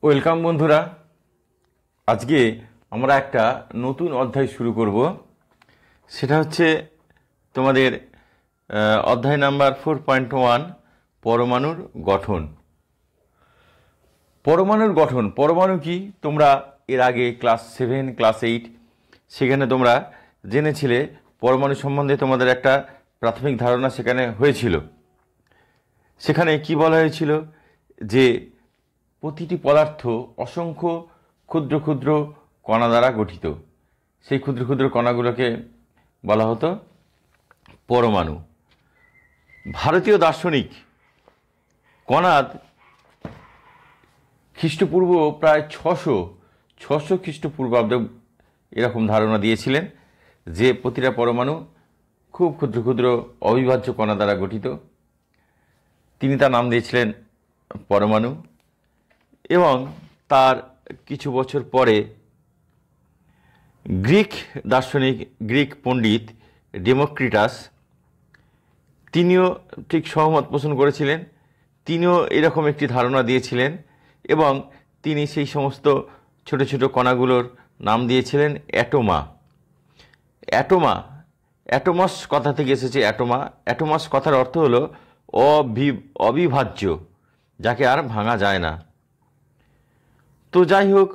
Welcome বন্ধুরা, আজকে আমরা একটা নতুন অধ্যায় শুরু করব। সেটা হচ্ছে তোমাদের অধ্যায় নাম্বার 4.1 পরমাণুর গঠন। পরমাণুর গঠন, পরমাণু কি তোমরা এর আগে ক্লাস 7 ক্লাস 8 সেখানে তোমরা জেনেছিলে। পরমাণু সম্বন্ধে তোমাদের একটা প্রাথমিক ধারণা সেখানে হয়েছিল। সেখানে কি বলা হয়েছিল যে প্রতিটি পদার্থ অসংখ্য ক্ষুদ্র ক্ষুদ্র কণা দ্বারা গঠিত। সেই ক্ষুদ্র ক্ষুদ্র কণাগুলোকে বলা হতো পরমাণু। ভারতীয় দার্শনিক কণাদ খ্রিস্টপূর্ব প্রায় 600 খ্রিস্টপূর্বাব্দ এরকম ধারণা দিয়েছিলেন যে প্রতিটা পরমাণু খুব ক্ষুদ্র ক্ষুদ্র অবিভাজ্য কণা দ্বারা গঠিত। তিনি তার নাম দিয়েছিলেন পরমাণু। এবং তার কিছু বছর পরে গ্রিক দার্শনিক, গ্রিক পণ্ডিত ডেমোক্রিটাস, তিনিও ঠিক সহমত পোষণ করেছিলেন। তিনিও এরকম একটি ধারণা দিয়েছিলেন এবং তিনি সেই সমস্ত ছোট ছোট কণাগুলোর নাম দিয়েছিলেন অ্যাটোমা। অ্যাটোমাস কথা থেকে এসেছে অ্যাটোমা। অ্যাটোমাস কথার অর্থ হলো অবিভাজ্য, যাকে আর ভাঙা যায় না। তো যাই হোক,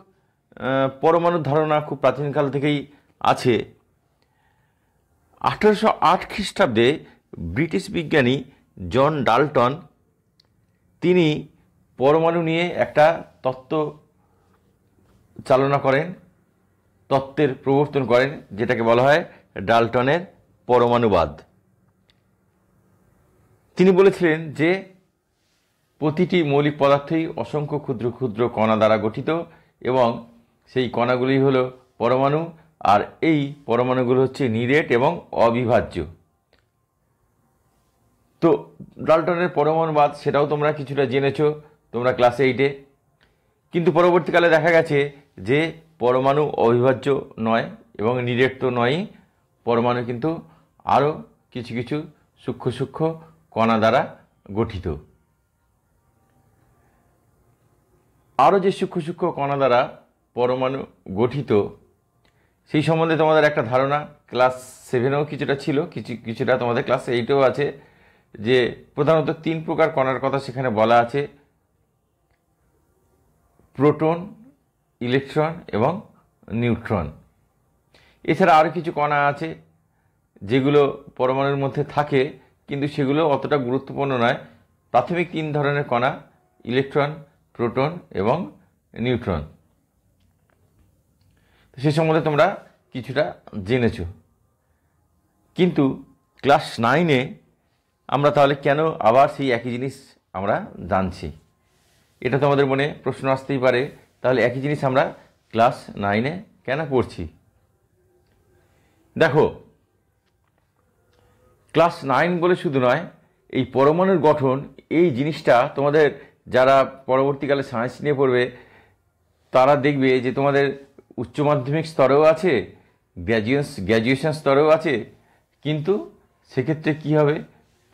পরমাণুর ধারণা খুব প্রাচীনকাল থেকেই আছে। 1808 খ্রিস্টাব্দে ব্রিটিশ বিজ্ঞানী জন ডাল্টন তিনি পরমাণু নিয়ে একটা তত্ত্ব চালনা করেন, তত্ত্বের প্রবর্তন করেন, যেটাকে বলা হয় ডাল্টনের পরমাণুবাদ। তিনি বলেছিলেন যে প্রতিটি মৌলিক পদার্থই অসংখ্য ক্ষুদ্র ক্ষুদ্র কণা দ্বারা গঠিত এবং সেই কণাগুলি হলো পরমাণু, আর এই পরমাণুগুলো হচ্ছে নিরেট এবং অবিভাজ্য। তো ডাল্টনের পরমাণুবাদ সেটাও তোমরা কিছুটা জেনেছো তোমরা ক্লাস 8-এ। কিন্তু পরবর্তীকালে দেখা গেছে যে পরমাণু অবিভাজ্য নয় এবং নিরেট তো নয়ই, পরমাণু কিন্তু আরও কিছু কিছু সূক্ষ্ম সূক্ষ্ম কণা দ্বারা গঠিত। আরও যে সূক্ষ্ম সূক্ষ্ম কণা দ্বারা পরমাণু গঠিত সেই সম্বন্ধে তোমাদের একটা ধারণা ক্লাস 7-এও কিছুটা ছিল, কিছুটা তোমাদের ক্লাস 8-এও আছে। যে প্রধানত 3 প্রকার কণার কথা সেখানে বলা আছে: প্রোটন, ইলেকট্রন এবং নিউট্রন। এছাড়া আরও কিছু কণা আছে যেগুলো পরমাণুর মধ্যে থাকে কিন্তু সেগুলো অতটা গুরুত্বপূর্ণ নয়। প্রাথমিক 3 ধরনের কণা: ইলেকট্রন, প্রোটন এবং নিউট্রন। সে সম্বন্ধে তোমরা কিছুটা জেনেছো। কিন্তু ক্লাস 9-এ আমরা তাহলে কেন আবার সেই একই জিনিস আমরা জানছি, এটা তোমাদের মনে প্রশ্ন আসতেই পারে। তাহলে একই জিনিস আমরা ক্লাস 9-এ কেন পড়ছি? দেখো, ক্লাস 9 বলে শুধু নয়, এই পরমাণুর গঠন এই জিনিসটা তোমাদের যারা পরবর্তীকালে সায়েন্স নিয়ে পড়বে তারা দেখবে যে তোমাদের উচ্চ মাধ্যমিক স্তরেও আছে, গ্র্যাজুয়েশন স্তরেও আছে। কিন্তু সেক্ষেত্রে কী হবে,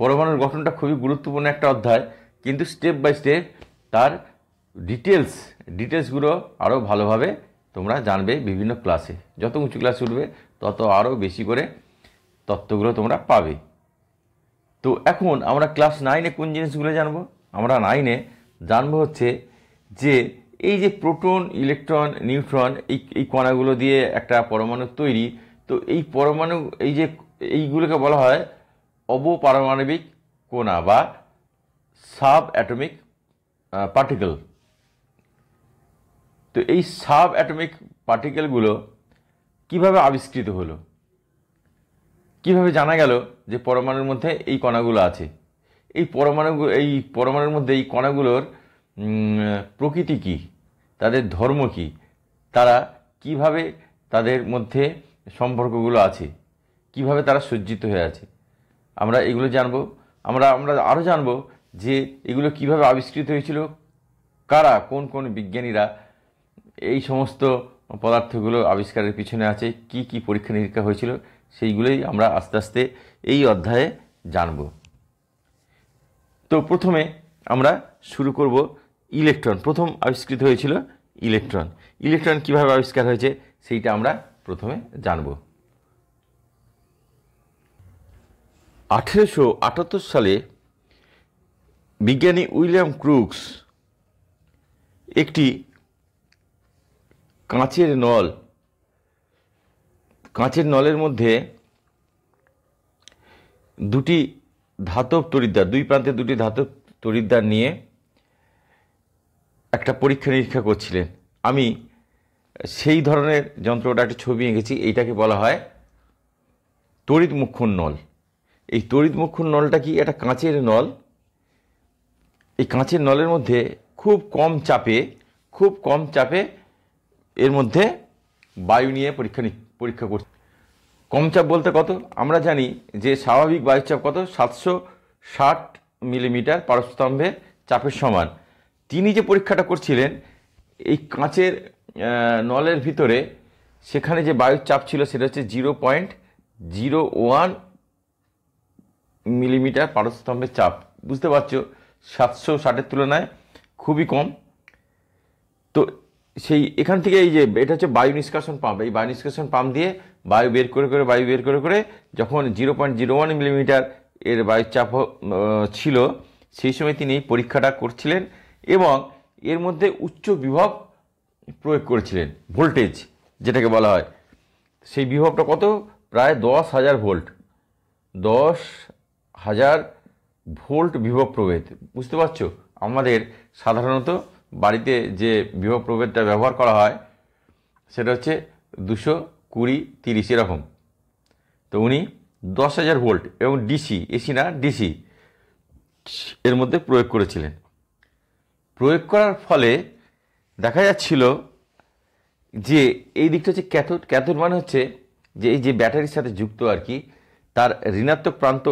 পরমাণুর গঠনটা খুবই গুরুত্বপূর্ণ একটা অধ্যায়, কিন্তু স্টেপ বাই স্টেপ তার ডিটেলসগুলো আরও ভালোভাবে তোমরা জানবে বিভিন্ন ক্লাসে। যত উঁচু ক্লাস উঠবে তত আরও বেশি করে তত্ত্বগুলো তোমরা পাবে। তো এখন আমরা ক্লাস 9-এ কোন জিনিসগুলো জানবো? আমরা 9-এ জানবো হচ্ছে যে এই যে প্রোটন, ইলেকট্রন, নিউট্রন, এই কণাগুলো দিয়ে একটা পরমাণু তৈরি। তো এই পরমাণু এইগুলোকে বলা হয় অবপারমাণবিক কণা বা সাব অ্যাটমিক পার্টিকেল। তো এই সাব অ্যাটমিক পার্টিকেলগুলো কিভাবে আবিষ্কৃত হলো, কিভাবে জানা গেল যে পরমাণুর মধ্যে এই কণাগুলো আছে? এই পরমাণুর মধ্যে এই কণাগুলোর প্রকৃতি কী, তাদের ধর্ম কী, তারা কিভাবে তাদের মধ্যে সম্পর্কগুলো আছে, কিভাবে তারা সজ্জিত হয়ে আছে, আমরা এগুলো জানবো। আমরা আরও জানবো যে এগুলো কিভাবে আবিষ্কৃত হয়েছিল, কারা, কোন কোন বিজ্ঞানীরা এই সমস্ত পদার্থগুলো আবিষ্কারের পিছনে আছে, কি কি পরীক্ষা নিরীক্ষা হয়েছিল, সেইগুলোই আমরা আস্তে আস্তে এই অধ্যায়ে জানব। তো প্রথমে আমরা শুরু করব ইলেকট্রন প্রথম আবিষ্কৃত হয়েছিল। ইলেকট্রন ইলেকট্রন কীভাবে আবিষ্কার হয়েছে সেইটা আমরা প্রথমে জানব। 1878 সালে বিজ্ঞানী উইলিয়াম ক্রুক্স একটি কাঁচের নলের মধ্যে দুটি ধাতব তড়িৎদ্বার, দুই প্রান্তে দুটি ধাতব তড়িৎদ্বার নিয়ে একটা পরীক্ষা নিরীক্ষা করছিলেন। আমি সেই ধরনের যন্ত্রটা একটা ছবি এঁকেছি। এইটাকে বলা হয় তড়িৎ মুক্ষণ নল। এই তড়িৎ মুক্ষণ নলটা কি? একটা কাঁচের নল। এই কাঁচের নলের মধ্যে খুব কম চাপে এর মধ্যে বায়ু নিয়ে পরীক্ষা করছে। কম চাপ বলতে কত? আমরা জানি যে স্বাভাবিক বায়ুচাপ কত? 760 মিলিমিটার পারস্তম্ভের চাপের সমান। তিনি যে পরীক্ষাটা করছিলেন এই কাঁচের নলের ভিতরে, সেখানে যে বায়ুর চাপ ছিল সেটা হচ্ছে 0.01 মিলিমিটার পারস্তম্ভের চাপ। বুঝতে পারছো 760-এর তুলনায় খুবই কম। তো সেই এখান থেকে এই যে এটা হচ্ছে বায়ু নিষ্কাশন পাম্প, এই বায়ু নিষ্কাশন পাম্প দিয়ে বায়ু বের করে যখন 0.01 মিলিমিটার এর বায়ুর চাপ ছিল, সেই সময় তিনি এই পরীক্ষাটা করছিলেন এবং এর মধ্যে উচ্চ বিভব প্রয়োগ করেছিলেন, ভোল্টেজ যেটাকে বলা হয়। সেই বিভবটা কত? প্রায় 10,000 ভোল্ট। 10,000 ভোল্ট বিভব প্রভেদ। বুঝতে পারছো? আমাদের সাধারণত বাড়িতে যে বিভব প্রভেদটা ব্যবহার করা হয় সেটা হচ্ছে 220-30 এরকম। তো উনি 10,000 ভোল্ট এবং ডিসি, এসি না ডিসি, এর মধ্যে প্রয়োগ করেছিলেন। প্রয়োগ করার ফলে দেখা যাচ্ছিল যে এই দিকটা হচ্ছে ক্যাথোড। ক্যাথোড মানে হচ্ছে যে এই যে ব্যাটারির সাথে যুক্ত আর কি, তার ঋণাত্মক প্রান্ত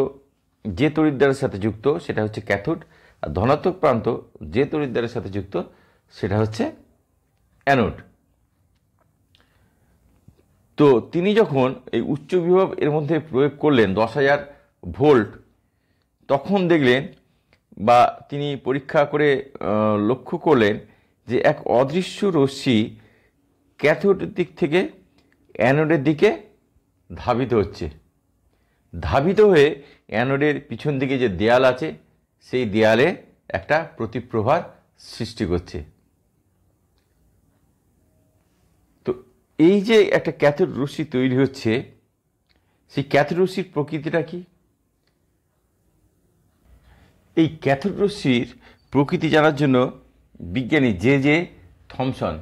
যে তড়িৎদ্বারের সাথে যুক্ত সেটা হচ্ছে ক্যাথোড, আর ধনাত্মক প্রান্ত যে তড়িৎদ্বারের সাথে যুক্ত সেটা হচ্ছে অ্যানোড। তো তিনি যখন এই উচ্চ বিভব এর মধ্যে প্রয়োগ করলেন 10,000 ভোল্ট, তখন দেখলেন বা তিনি পরীক্ষা করে লক্ষ্য করলেন যে এক অদৃশ্য রশ্মি ক্যাথোডের দিক থেকে অ্যানোডের দিকে ধাবিত হচ্ছে। ধাবিত হয়ে অ্যানোডের পিছন দিকে যে দেয়াল আছে সেই দেয়ালে একটা প্রতিপ্রভার সৃষ্টি করছে। তো এই যে একটা ক্যাথোড রশ্মি তৈরি হচ্ছে, সেই ক্যাথোড রশ্মির প্রকৃতিটা কি? এই ক্যাথোড রশ্মির প্রকৃতি জানার জন্য বিজ্ঞানী জে থমসন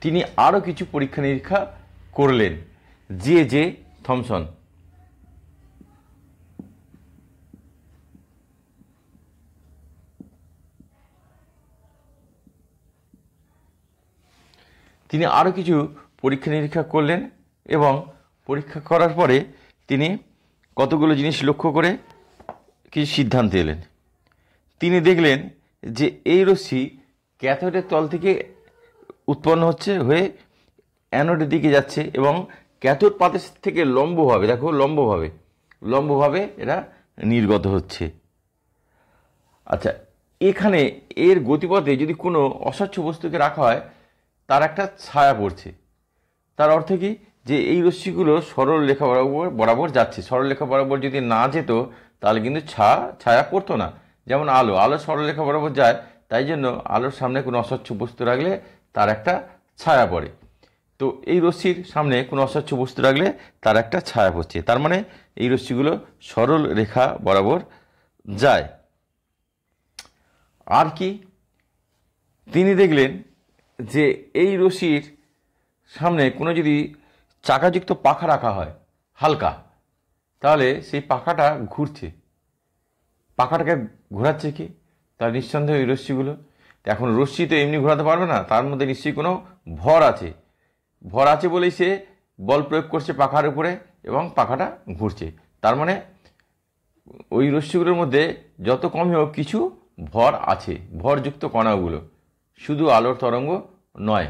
তিনি আরও কিছু পরীক্ষা নিরীক্ষা করলেন। জে থমসন তিনি আরও কিছু পরীক্ষা নিরীক্ষা করলেন এবং পরীক্ষা করার পরে তিনি কতগুলো জিনিস লক্ষ্য করে কিছু সিদ্ধান্তে এলেন। তিনি দেখলেন যে এই রশ্মি ক্যাথোডের তল থেকে উৎপন্ন হয়ে অ্যানোডের দিকে যাচ্ছে এবং ক্যাথোড পাতের থেকে লম্বভাবে, দেখো লম্বভাবে এরা নির্গত হচ্ছে। আচ্ছা, এখানে এর গতিপথে যদি কোনো অস্বচ্ছ বস্তুকে রাখা হয় তার একটা ছায়া পড়ছে। তার অর্থ কি? যে এই রশ্মিগুলো সরল রেখা বরাবর যাচ্ছে। সরল রেখা বরাবর যদি না যেত তাহলে কিন্তু ছায়া পড়তো না। যেমন আলো সরলরেখা বরাবর যায়, তাই জন্য আলোর সামনে কোনো অস্বচ্ছ বস্তু রাখলে তার একটা ছায়া পড়ে। তো এই রশ্মির সামনে কোনো অস্বচ্ছ বস্তু রাখলে তার একটা ছায়া পড়ছে, তার মানে এই রশ্মিগুলো সরল রেখা বরাবর যায়। আর কি? তিনি দেখলেন যে এই রশ্মির সামনে কোনো যদি চাকাযুক্ত পাখা রাখা হয় হালকা, তাহলে সেই পাখাটা ঘুরছে। পাখাটাকে ঘোরাচ্ছে কি? তার নিঃসন্দেহে ওই রশ্মিগুলো। এখন রশ্মি তো এমনি ঘোরাতে পারবে না, তার মধ্যে নিশ্চয়ই কোনো ভর আছে বলেই সে বল প্রয়োগ করছে পাখার উপরে এবং পাখাটা ঘুরছে। তার মানে ওই রশ্মিগুলোর মধ্যে যত কমই হোক কিছু ভর আছে, ভরযুক্ত কণাগুলো, শুধু আলোর তরঙ্গ নয়।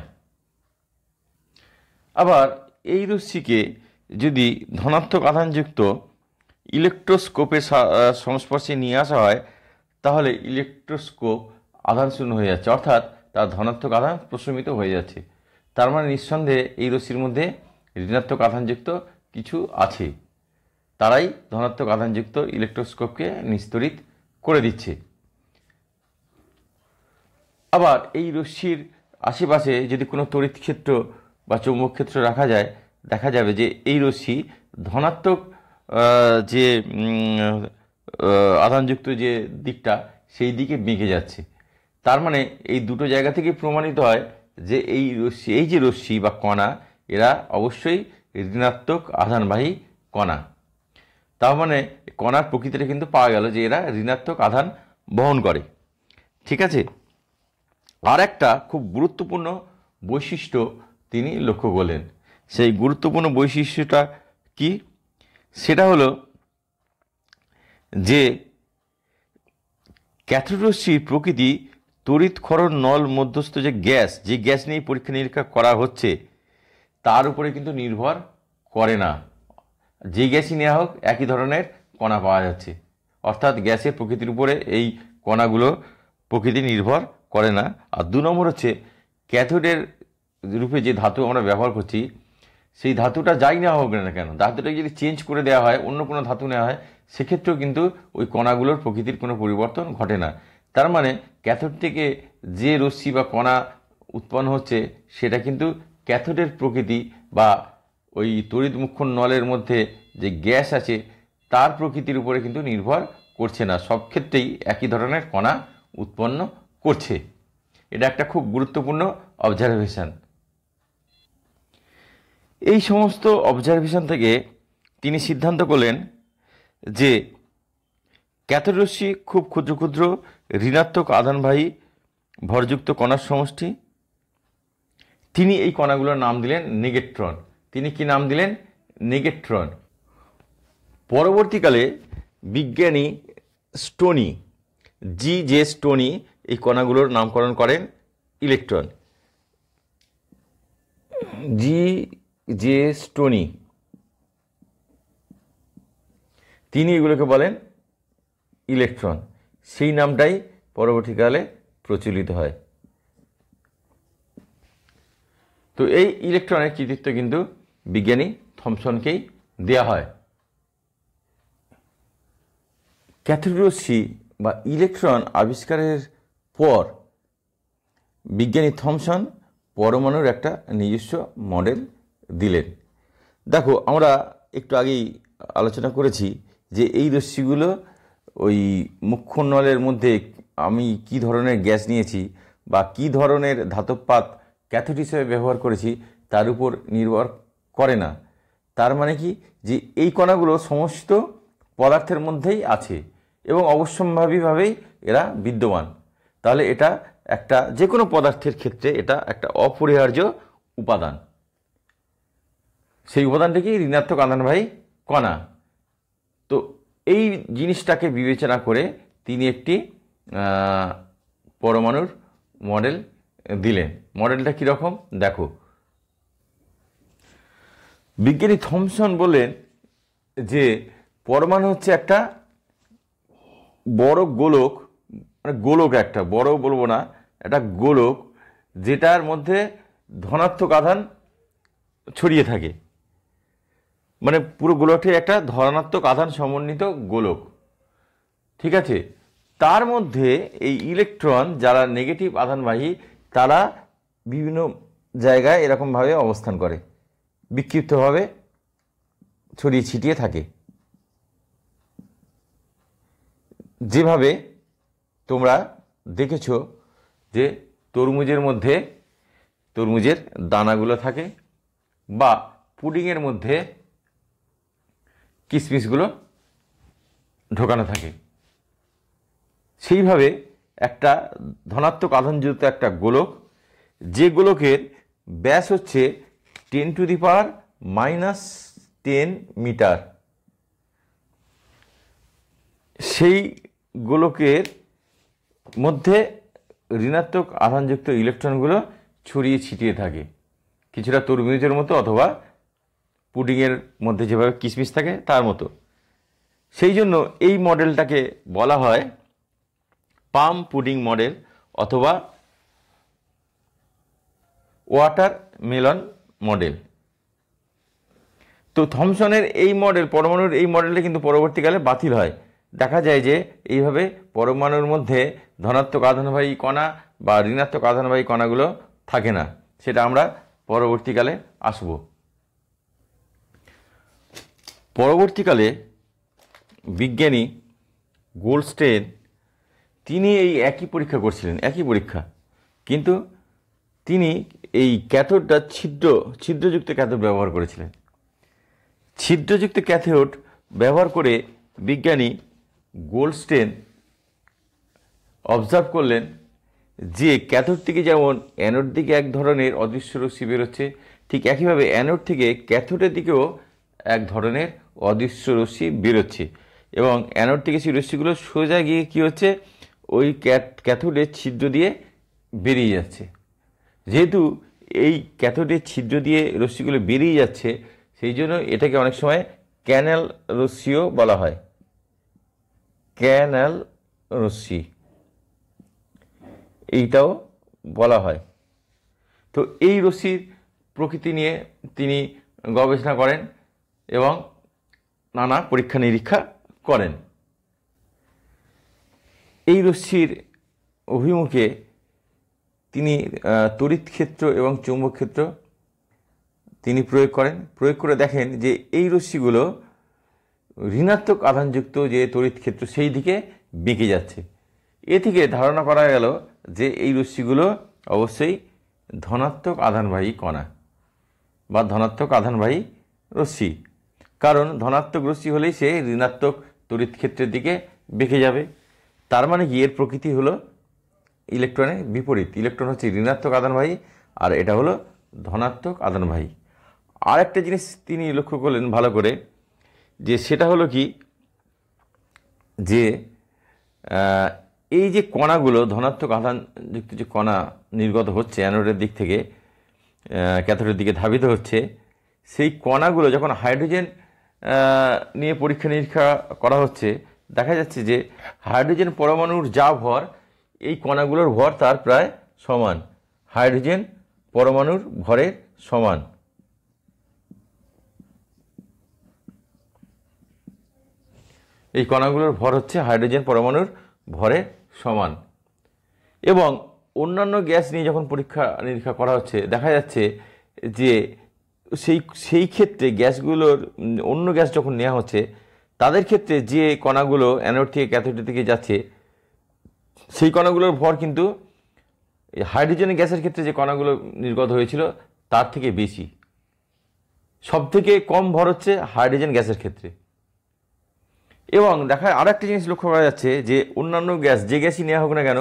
আবার এই রশ্মিকে যদি ধনাত্মক আধানযুক্ত ইলেকট্রোস্কোপের সংস্পর্শে নিয়ে আসা হয় তাহলে ইলেকট্রোস্কোপ আধান শূন্য হয়ে যাচ্ছে, অর্থাৎ তার ধনাত্মক আধান প্রশমিত হয়ে যাচ্ছে। তার মানে নিঃসন্দেহে এই রশ্মির মধ্যে ঋণাত্মক আধানযুক্ত কিছু আছে, তারাই ধনাত্মক আধানযুক্ত ইলেকট্রোস্কোপকে নিস্তরিত করে দিচ্ছে। আবার এই রশ্মির আশেপাশে যদি কোনো তড়িৎ ক্ষেত্র বা চৌম্বক ক্ষেত্র রাখা যায়, দেখা যাবে যে এই রশ্মি ধনাত্মক যে আধানযুক্ত যে দিকটা সেই দিকে বেঁকে যাচ্ছে। তার মানে এই দুটো জায়গা থেকে প্রমাণিত হয় যে এই যে রশ্মি বা কণা, এরা অবশ্যই ঋণাত্মক আধানবাহী কণা। তার মানে কণার প্রকৃতিটা কিন্তু পাওয়া গেল যে এরা ঋণাত্মক আধান বহন করে। ঠিক আছে, আর একটা খুব গুরুত্বপূর্ণ বৈশিষ্ট্য তিনি লক্ষ্য করলেন। সেই গুরুত্বপূর্ণ বৈশিষ্ট্যটা কি? সেটা হলো যে ক্যাথোড রশ্মির প্রকৃতি তড়িৎ ক্ষরণ নল মধ্যস্থ যে গ্যাস নিয়ে পরীক্ষা নিরীক্ষা করা হচ্ছে তার উপরে কিন্তু নির্ভর করে না। যে গ্যাসই নেওয়া হোক একই ধরনের কণা পাওয়া যাচ্ছে, অর্থাৎ গ্যাসের প্রকৃতির উপরে এই কণাগুলো প্রকৃতি নির্ভর করে না। আর 2 নম্বর হচ্ছে ক্যাথোডের রূপে যে ধাতু আমরা ব্যবহার করছি, সেই ধাতুটা যাই নেওয়া হোক না কেন, ধাতুটাকে যদি চেঞ্জ করে দেওয়া হয়, অন্য কোনো ধাতু নেওয়া হয়, সেক্ষেত্রেও কিন্তু ওই কণাগুলোর প্রকৃতির কোনো পরিবর্তন ঘটে না। তার মানে ক্যাথোড থেকে যে রশ্মি বা কণা উৎপন্ন হচ্ছে সেটা কিন্তু ক্যাথোডের প্রকৃতি বা ওই তড়িৎ মুখ্য নলের মধ্যে যে গ্যাস আছে তার প্রকৃতির উপরে কিন্তু নির্ভর করছে না, সব ক্ষেত্রেই একই ধরনের কণা উৎপন্ন করছে। এটা একটা খুব গুরুত্বপূর্ণ অবজারভেশন। এই সমস্ত অবজারভেশন থেকে তিনি সিদ্ধান্ত করলেন যে ক্যাথোড রশ্মি খুব ক্ষুদ্র ক্ষুদ্র ঋণাত্মক আধানবাহী ভরযুক্ত কণার সমষ্টি। তিনি এই কণাগুলোর নাম দিলেন নেগেট্রন। তিনি কি নাম দিলেন? নেগেট্রন। পরবর্তীকালে বিজ্ঞানী স্টোনি, জি.জে. স্টোনি এই কণাগুলোর নামকরণ করেন ইলেকট্রন। জি.জে. স্টোনি তিনি এগুলোকে বলেন ইলেকট্রন। সেই নামটাই পরবর্তীকালে প্রচলিত হয়। তো এই ইলেকট্রনের কৃতিত্ব কিন্তু বিজ্ঞানী থমসনকেই দেওয়া হয়। ক্যাথোড রশ্মি বা ইলেকট্রন আবিষ্কারের পর বিজ্ঞানী থমসন পরমাণুর একটা নিজস্ব মডেল দিলেন। দেখো, আমরা একটু আগেই আলোচনা করেছি যে এই রশ্মিগুলো ওই মুখ্য নলের মধ্যে আমি কি ধরনের গ্যাস নিয়েছি বা কি ধরনের ধাতব ক্যাথোড হিসেবে ব্যবহার করেছি তার উপর নির্ভর করে না। তার মানে কি, যে এই কণাগুলো সমস্ত পদার্থের মধ্যেই আছে এবং অবশ্যম্ভাবীভাবেই এরা বিদ্যমান। তাহলে এটা একটা যে কোনো পদার্থের ক্ষেত্রে এটা একটা অপরিহার্য উপাদান। সেই উপাদানটা কি? ঋণাত্মক আধানবাহী কণা। তো এই জিনিসটাকে বিবেচনা করে তিনি একটি পরমাণুর মডেল দিলেন। মডেলটা কীরকম দেখো। বিজ্ঞানী থমসন বললেন যে পরমাণু হচ্ছে একটা বড় গোলক, মানে গোলক একটা বড় বলবো না, একটা গোলক যেটার মধ্যে ধনাত্মক আধান ছড়িয়ে থাকে। মানে পুরো গোলকটি একটা ধনাত্মক আধান সমন্বিত গোলক। ঠিক আছে, তার মধ্যে এই ইলেকট্রন যারা নেগেটিভ আধানবাহী তারা বিভিন্ন জায়গায় এরকমভাবে অবস্থান করে, বিক্ষিপ্তভাবে ছড়িয়ে ছিটিয়ে থাকে। যেভাবে তোমরা দেখেছ যে তরমুজের মধ্যে তরমুজের দানাগুলো থাকে বা পুডিংয়ের মধ্যে কিশমিশগুলো ঢোকানো থাকে, সেইভাবে একটা ধনাত্মক আধানযুক্ত একটা গোলক, যে গোলকের ব্যাস হচ্ছে 10⁻⁻10 মিটার, সেই গোলকের মধ্যে ঋণাত্মক আধানযুক্ত ইলেকট্রনগুলো ছড়িয়ে ছিটিয়ে থাকে, কিছুটা তরমুজের মতো অথবা পুডিংয়ের মধ্যে যেভাবে কিশমিশ থাকে তার মতো। সেই জন্য এই মডেলটাকে বলা হয় পাম পুডিং মডেল অথবা ওয়াটারমেলন মডেল। তো থমসনের এই মডেল, পরমাণুর এই মডেলটা কিন্তু পরবর্তীকালে বাতিল হয়। দেখা যায় যে এইভাবে পরমাণুর মধ্যে ধনাত্মক আধানবাহী কণা বা ঋণাত্মক আধানবাহী কণাগুলো থাকে না। সেটা আমরা পরবর্তীকালে আসব। পরবর্তীকালে বিজ্ঞানী গোল্ডস্টেইন তিনি এই একই পরীক্ষা করছিলেন, একই পরীক্ষা, কিন্তু তিনি এই ক্যাথোডটা ছিদ্রযুক্ত ক্যাথোড ব্যবহার করেছিলেন। ছিদ্রযুক্ত ক্যাথোড ব্যবহার করে বিজ্ঞানী গোল্ডস্টেইন অবজার্ভ করলেন যে ক্যাথোড থেকে যেমন অ্যানোড দিকে এক ধরনের অদৃশ্য রশ্মি বেরোচ্ছে, ঠিক একইভাবে অ্যানোড থেকে ক্যাথোডের দিকেও এক ধরনের অদৃশ্য রশ্মি বেরোচ্ছে, এবং অ্যানোড থেকে সেই রশ্মিগুলো সোজা গিয়ে কী হচ্ছে, ওই ক্যাথোডের ছিদ্র দিয়ে বেরিয়ে যাচ্ছে। যেহেতু এই ক্যাথোডের ছিদ্র দিয়ে রশ্মিগুলো বেরিয়ে যাচ্ছে, সেই জন্য এটাকে অনেক সময় ক্যানেল রশ্মিও বলা হয়। ক্যানেল রশ্মি এইটাও বলা হয়। তো এই রশ্মির প্রকৃতি নিয়ে তিনি গবেষণা করেন এবং নানা পরীক্ষা নিরীক্ষা করেন। এই রশ্মির অভিমুখে তিনি তড়িৎ ক্ষেত্র এবং চৌম্বক ক্ষেত্র তিনি প্রয়োগ করেন। প্রয়োগ করে দেখেন যে এই রশ্মিগুলো ঋণাত্মক আধানযুক্ত যে তড়িৎ ক্ষেত্র সেই দিকে বেঁকে যাচ্ছে। এ থেকে ধারণা করা গেল যে এই রশ্মিগুলো অবশ্যই ধনাত্মক আধানবাহী কণা বা ধনাত্মক আধানবাহী রশ্মি, কারণ ধনাত্মক রশ্মি হলেই সে ঋণাত্মক তড়িৎ ক্ষেত্রের দিকে বেঁকে যাবে। তার মানে কি, এর প্রকৃতি হলো ইলেকট্রনের বিপরীত। ইলেকট্রন হচ্ছে ঋণাত্মক আধানবাহী আর এটা হলো ধনাত্মক আধানবাহী। আর একটা জিনিস তিনি লক্ষ্য করলেন ভালো করে, যে সেটা হলো কি, যে এই যে কণাগুলো ধনাত্মক আধানযুক্ত যে কণা নির্গত হচ্ছে অ্যানোডের দিক থেকে ক্যাথোডের দিকে ধাবিত হচ্ছে, সেই কণাগুলো যখন হাইড্রোজেন নিয়ে পরীক্ষা নিরীক্ষা করা হচ্ছে, দেখা যাচ্ছে যে হাইড্রোজেন পরমাণুর যা ভর, এই কণাগুলোর ভর তার প্রায় সমান, হাইড্রোজেন পরমাণুর ভরের সমান। এই কণাগুলোর ভর হচ্ছে হাইড্রোজেন পরমাণুর ভরের সমান। এবং অন্যান্য গ্যাস নিয়ে যখন পরীক্ষা নিরীক্ষা করা হচ্ছে, দেখা যাচ্ছে যে সেই ক্ষেত্রে গ্যাসগুলোর, অন্য গ্যাস যখন নেওয়া হচ্ছে, তাদের ক্ষেত্রে যে কণাগুলো অ্যানোড থেকে ক্যাথোডের দিকে যাচ্ছে, সেই কণাগুলোর ভর কিন্তু হাইড্রোজেন গ্যাসের ক্ষেত্রে যে কণাগুলো নির্গত হয়েছিল তার থেকে বেশি। সবথেকে কম ভর হচ্ছে হাইড্রোজেন গ্যাসের ক্ষেত্রে। এবং দেখা আর একটা জিনিস লক্ষ্য করা যাচ্ছে যে অন্যান্য গ্যাস, যে গ্যাসই নেওয়া হোক না কেন,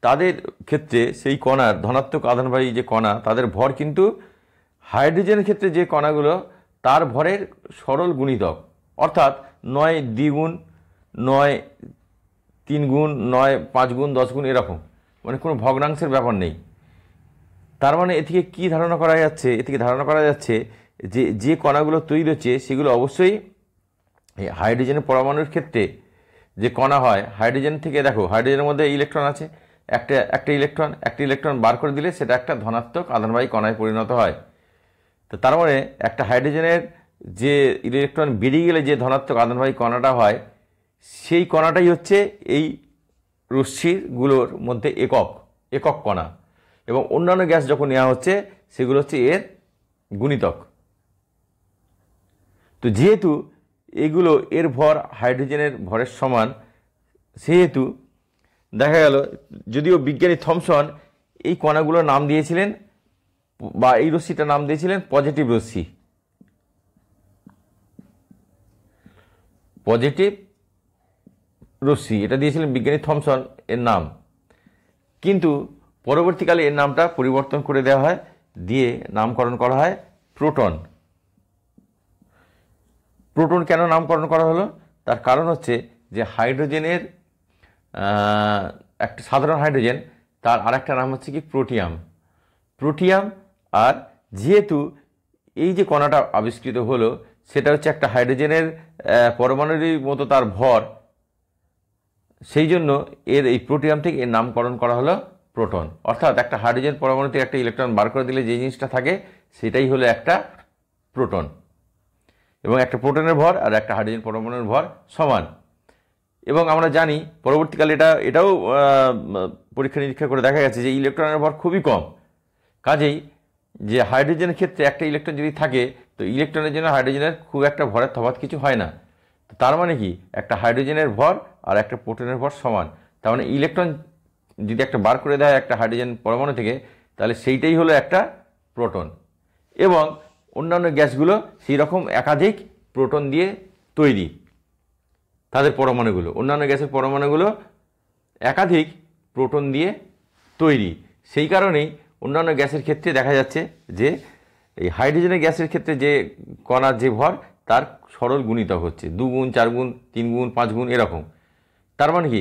তাদের ক্ষেত্রে সেই কণার ধনাত্মক আধানবাহী যে কণা, তাদের ভর কিন্তু হাইড্রোজেনের ক্ষেত্রে যে কণাগুলো তার ভরের সরল গুণিতক, অর্থাৎ 9 দ্বিগুণ, 9 3 গুণ, 9 5 গুণ, 10 গুণ, এরকম, মানে কোনো ভগ্নাংশের ব্যাপার নেই। তার মানে এ থেকে কী ধারণা করা যাচ্ছে? এ থেকে ধারণা করা যাচ্ছে যে যে কণাগুলো তৈরি হচ্ছে সেগুলো অবশ্যই হাইড্রোজেনের পরমাণুর ক্ষেত্রে যে কণা হয়, হাইড্রোজেন থেকে, দেখো হাইড্রোজেনের মধ্যে ইলেকট্রন আছে, একটা ইলেকট্রন বার করে দিলে সেটা একটা ধনাত্মক আধানবাহী কণায় পরিণত হয়। তো তার মানে একটা হাইড্রোজেনের যে ইলেকট্রন বেরিয়ে গেলে যে ধনাত্মক আধানবাহী কণাটা হয়, সেই কণাটাই হচ্ছে এই রশ্মিগুলোর মধ্যে একক কণা। এবং অন্যান্য গ্যাস যখন নেওয়া হচ্ছে সেগুলো হচ্ছে এর গুণিতক। তো যেহেতু এগুলো এর ভর হাইড্রোজেনের ভরের সমান, সেহেতু দেখা গেল, যদিও বিজ্ঞানী থমসন এই কণাগুলোর নাম দিয়েছিলেন বা এই রশ্মিটার নাম দিয়েছিলেন পজিটিভ রশ্মি, পজিটিভ রশ্মি, এটা দিয়েছিলেন বিজ্ঞানী থমসন এর নাম। কিন্তু পরবর্তীকালে এর নামটা পরিবর্তন করে দেওয়া হয়, দিয়ে নামকরণ করা হয় প্রোটন। প্রোটন কেন নামকরণ করা হলো? তার কারণ হচ্ছে যে হাইড্রোজেনের একটা সাধারণ হাইড্রোজেন, তার আরেকটা নাম হচ্ছে কি প্রোটিয়াম। আর যেহেতু এই যে কণাটা আবিষ্কৃত হলো সেটা হচ্ছে একটা হাইড্রোজেনের পরমাণুর মতো তার ভর, সেই জন্য এর এই প্রোটিয়াম থেকে এর নামকরণ করা হলো প্রোটন। অর্থাৎ একটা হাইড্রোজেন পরমাণু থেকে একটা ইলেকট্রন বার করে দিলে যে জিনিসটা থাকে সেটাই হলো একটা প্রোটন। এবং একটা প্রোটনের ভর আর একটা হাইড্রোজেন পরমাণুর ভর সমান। এবং আমরা জানি পরবর্তীকালে এটাও পরীক্ষা নিরীক্ষা করে দেখা গেছে যে ইলেকট্রনের ভর খুবই কম। কাজেই যে হাইড্রোজেনের ক্ষেত্রে একটা ইলেকট্রন যদি থাকে তো ইলেকট্রনের জন্য হাইড্রোজেনের খুব একটা ভরের তফাৎ কিছু হয় না। তার মানে কি, একটা হাইড্রোজেনের ভর আর একটা প্রোটনের ভর সমান। তার মানে ইলেকট্রন যদি একটা বার করে দেয় একটা হাইড্রোজেন পরমাণু থেকে, তাহলে সেইটাই হলো একটা প্রোটন। এবং অন্যান্য গ্যাসগুলো সেই রকম একাধিক প্রোটন দিয়ে তৈরি। তাদের পরমাণুগুলো, অন্যান্য গ্যাসের পরমাণুগুলো একাধিক প্রোটন দিয়ে তৈরি। সেই কারণেই অন্যান্য গ্যাসের ক্ষেত্রে দেখা যাচ্ছে যে এই হাইড্রোজেনের গ্যাসের ক্ষেত্রে যে কণার যে ভর তার সরল গুণিতক হচ্ছে 2 গুণ, 4 গুণ, 3 গুণ, 5 গুণ এরকম। তার মানে কি,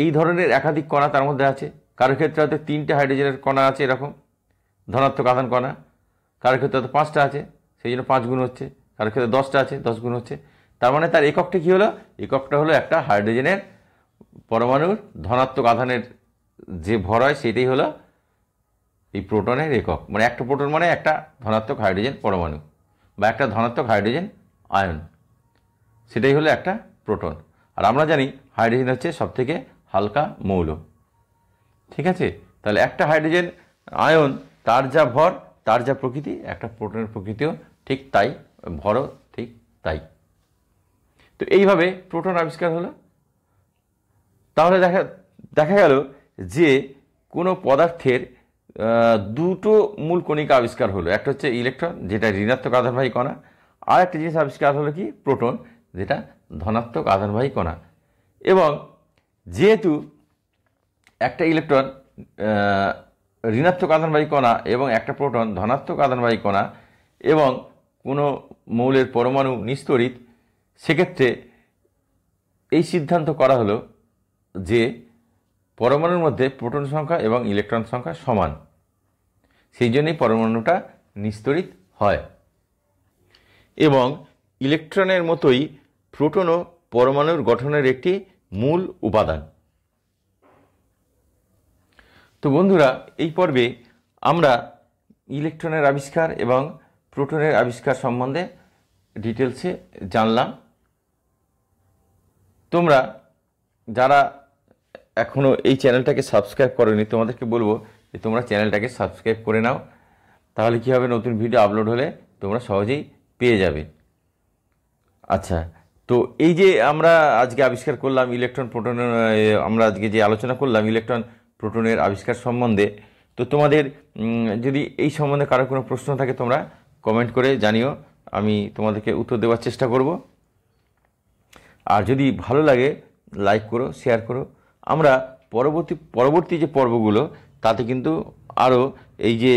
এই ধরনের একাধিক কণা তার মধ্যে আছে। কারোর ক্ষেত্রে হয়তো 3টে হাইড্রোজেনের কণা আছে এরকম ধনাত্মক আধান কণা, কারোর ক্ষেত্রে হয়তো 5টা আছে সেই জন্য 5 গুণ হচ্ছে, কারোর ক্ষেত্রে 10টা আছে 10 গুণ হচ্ছে। তার মানে তার এককটা কী হলো? এককটা হলো একটা হাইড্রোজেনের পরমাণুর ধনাত্মক আধানের যে ভর হয় সেটাই হলো এই প্রোটনের একক। মানে একটা প্রোটন মানে একটা ধনাত্মক হাইড্রোজেন পরমাণু বা একটা ধনাত্মক হাইড্রোজেন আয়ন, সেটাই হলো একটা প্রোটন। আর আমরা জানি হাইড্রোজেন হচ্ছে সবথেকে হালকা মৌল। ঠিক আছে, তাহলে একটা হাইড্রোজেন আয়ন তার যা ভর তার যা প্রকৃতি, একটা প্রোটনের প্রকৃতিও ঠিক তাই, ভরও ঠিক তাই। তো এইভাবে প্রোটন আবিষ্কার হলো। তাহলে দেখা গেল যে কোনো পদার্থের দুটো মূল কণিকা আবিষ্কার হলো। একটা হচ্ছে ইলেকট্রন, যেটা ঋণাত্মক আধানবাহী কণা, আর একটা জিনিস আবিষ্কার হলো কি, প্রোটন, যেটা ধনাত্মক আধানবাহী কণা। এবং যেহেতু একটা ইলেকট্রন ঋণাত্মক আধানবাহী কণা এবং একটা প্রোটন ধনাত্মক আধানবাহী কণা এবং কোনো মৌলের পরমাণু নিস্তড়িত, সেক্ষেত্রে এই সিদ্ধান্ত করা হলো যে পরমাণুর মধ্যে প্রোটন সংখ্যা এবং ইলেকট্রন সংখ্যা সমান। সেই জন্যই পরমাণুটা নিস্তড়িত হয়। এবং ইলেকট্রনের মতোই প্রোটনও পরমাণুর গঠনের একটি মূল উপাদান। তো বন্ধুরা, এই পর্বে আমরা ইলেকট্রনের আবিষ্কার এবং প্রোটনের আবিষ্কার সম্বন্ধে ডিটেলসে জানলাম। তোমরা যারা এখনও এই চ্যানেলটাকে সাবস্ক্রাইব করোনি, তোমাদেরকে বলবো যে তোমরা চ্যানেলটাকে সাবস্ক্রাইব করে নাও। তাহলে কী হবে, নতুন ভিডিও আপলোড হলে তোমরা সহজেই পেয়ে যাবে। আচ্ছা, তো এই যে আমরা আজকে আবিষ্কার করলাম ইলেকট্রন প্রোটনের, আমরা আজকে যে আলোচনা করলাম ইলেকট্রন প্রোটনের আবিষ্কার সম্বন্ধে, তো তোমাদের যদি এই সম্বন্ধে কারো কোনো প্রশ্ন থাকে তোমরা কমেন্ট করে জানিও, আমি তোমাদেরকে উত্তর দেওয়ার চেষ্টা করব। আর যদি ভালো লাগে লাইক করো, শেয়ার করো। আমরা পরবর্তী যে পর্বগুলো তাতে কিন্তু আরও এই যে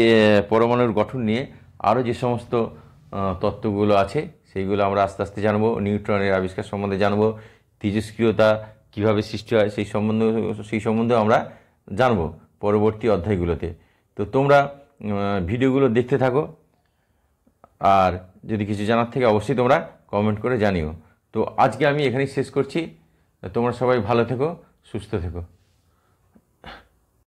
পরমাণুর গঠন নিয়ে আরও যে সমস্ত তত্ত্বগুলো আছে সেইগুলো আমরা আস্তে আস্তে জানবো। নিউট্রনের আবিষ্কার সম্বন্ধে জানবো, তেজস্ক্রিয়তা কীভাবে সৃষ্টি হয় সেই সম্বন্ধেও আমরা জানবো পরবর্তী অধ্যায়গুলোতে। তো তোমরা ভিডিওগুলো দেখতে থাকো, আর যদি কিছু জানার থেকে অবশ্যই তোমরা কমেন্ট করে জানিও। তো আজকে আমি এখানেই শেষ করছি। তোমরা সবাই ভালো থেকো, সুস্থ থেকো।